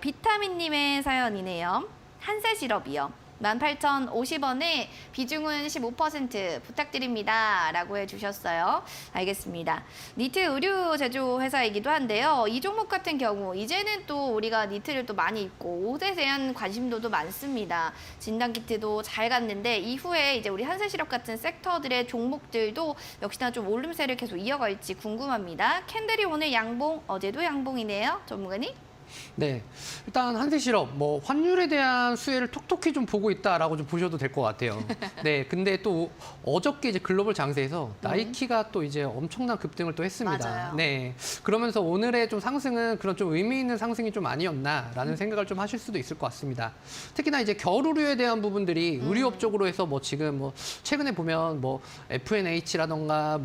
비타민님의 사연이네요. 한세 시럽이요. 18,050원에 비중은 15% 부탁드립니다. 라고 해주셨어요. 알겠습니다. 니트 의류 제조 회사이기도 한데요. 이 종목 같은 경우 이제는 또 우리가 니트를 또 많이 입고 옷에 대한 관심도도 많습니다. 진단키트도 잘 갔는데 이후에 이제 우리 한세시럽 같은 섹터들의 종목들도 역시나 좀 오름세를 계속 이어갈지 궁금합니다. 캔들이 오늘 양봉, 어제도 양봉이네요. 전문가님? 네, 일단 한세시럽 환율에 대한 수혜를 톡톡히 좀 보고 있다라고 좀 보셔도 될 것 같아요. 네, 근데 또 어저께 이제 글로벌 장세에서 나이키가 또 이제 엄청난 급등을 또 했습니다. 맞아요. 네, 그러면서 오늘의 좀 상승은 그런 좀 의미 있는 상승이 좀 아니었나라는 생각을 좀 하실 수도 있을 것 같습니다. 특히나 이제 겨울 의류에 대한 부분들이 의류업 쪽으로 해서 지금 최근에 보면 FNH라던가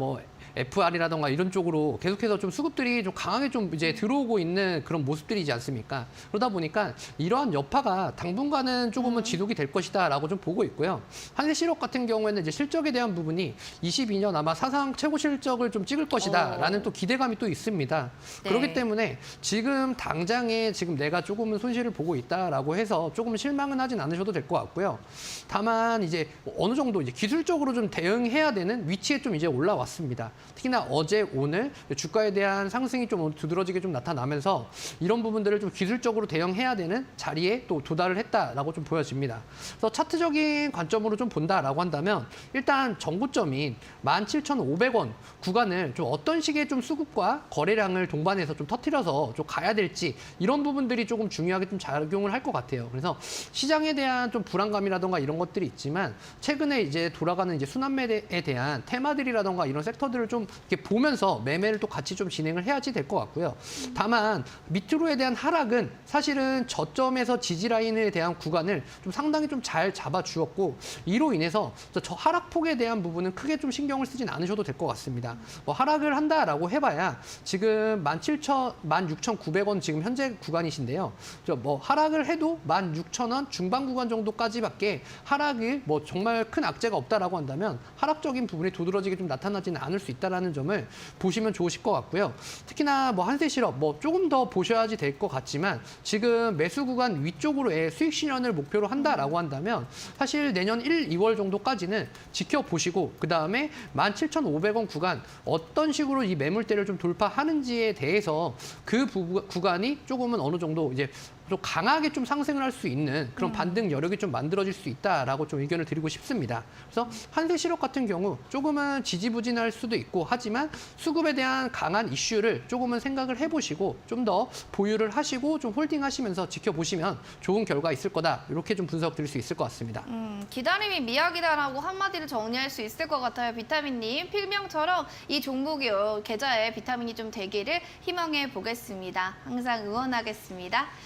FR이라던가 이런 쪽으로 계속해서 좀 수급들이 좀 강하게 좀 이제 들어오고 있는 그런 모습들이지 않습니까? 그러다 보니까 이러한 여파가 당분간은 조금은 지속이 될 것이다라고 좀 보고 있고요. 한세시럽 같은 경우에는 이제 실적에 대한 부분이 22년 아마 사상 최고 실적을 좀 찍을 것이다라는 또 기대감이 또 있습니다. 네. 그렇기 때문에 지금 당장에 지금 내가 조금은 손실을 보고 있다라고 해서 조금 실망은 하진 않으셔도 될 것 같고요. 다만 이제 어느 정도 이제 기술적으로 좀 대응해야 되는 위치에 좀 이제 올라왔습니다. 특히나 어제, 오늘 주가에 대한 상승이 좀 두드러지게 좀 나타나면서 이런 부분들을 좀 기술적으로 대응해야 되는 자리에 또 도달을 했다라고 좀 보여집니다. 그래서 차트적인 관점으로 좀 본다라고 한다면 일단 전고점인 17,500원 구간을 좀 어떤 식의 좀 수급과 거래량을 동반해서 좀 터뜨려서 좀 가야 될지 이런 부분들이 조금 중요하게 좀 작용을 할 것 같아요. 그래서 시장에 대한 좀 불안감이라던가 이런 것들이 있지만 최근에 이제 돌아가는 이제 순환매에 대한 테마들이라던가 이런 섹터들을 좀 이렇게 보면서 매매를 또 같이 좀 진행을 해야지 될 것 같고요. 다만 밑으로에 대한 하락은 사실은 저점에서 지지라인에 대한 구간을 좀 상당히 좀 잘 잡아주었고 이로 인해서 저 하락폭에 대한 부분은 크게 좀 신경을 쓰진 않으셔도 될 것 같습니다. 하락을 한다라고 해봐야 지금 16,900원 지금 현재 구간이신데요. 하락을 해도 16,000원 중반 구간 정도까지밖에 하락이 정말 큰 악재가 없다라고 한다면 하락적인 부분이 두드러지게 좀 나타나지는 않을 수 있다라는 점을 보시면 좋으실 것 같고요. 특히나 한세시럽 조금 더 보셔야지 될 것 같지만 지금 매수 구간 위쪽으로의 수익 실현을 목표로 한다라고 한다면 사실 내년 1, 2월 정도까지는 지켜보시고 그다음에 17,500원 구간 어떤 식으로 이 매물대를 좀 돌파하는지에 대해서 그 구간이 조금은 어느 정도 이제 좀 강하게 좀 상승을 할 수 있는 그런 반등 여력이 좀 만들어질 수 있다라고 좀 의견을 드리고 싶습니다. 그래서 한세시럽 같은 경우 조금은 지지부진할 수도 있고 하지만 수급에 대한 강한 이슈를 조금은 생각을 해보시고 좀 더 보유를 하시고 좀 홀딩하시면서 지켜보시면 좋은 결과 있을 거다. 이렇게 좀 분석 드릴 수 있을 것 같습니다. 기다림이 미약이다라고 한마디로 정리할 수 있을 것 같아요. 비타민님, 필명처럼 이 종목이 계좌에 비타민이 좀 되기를 희망해 보겠습니다. 항상 응원하겠습니다.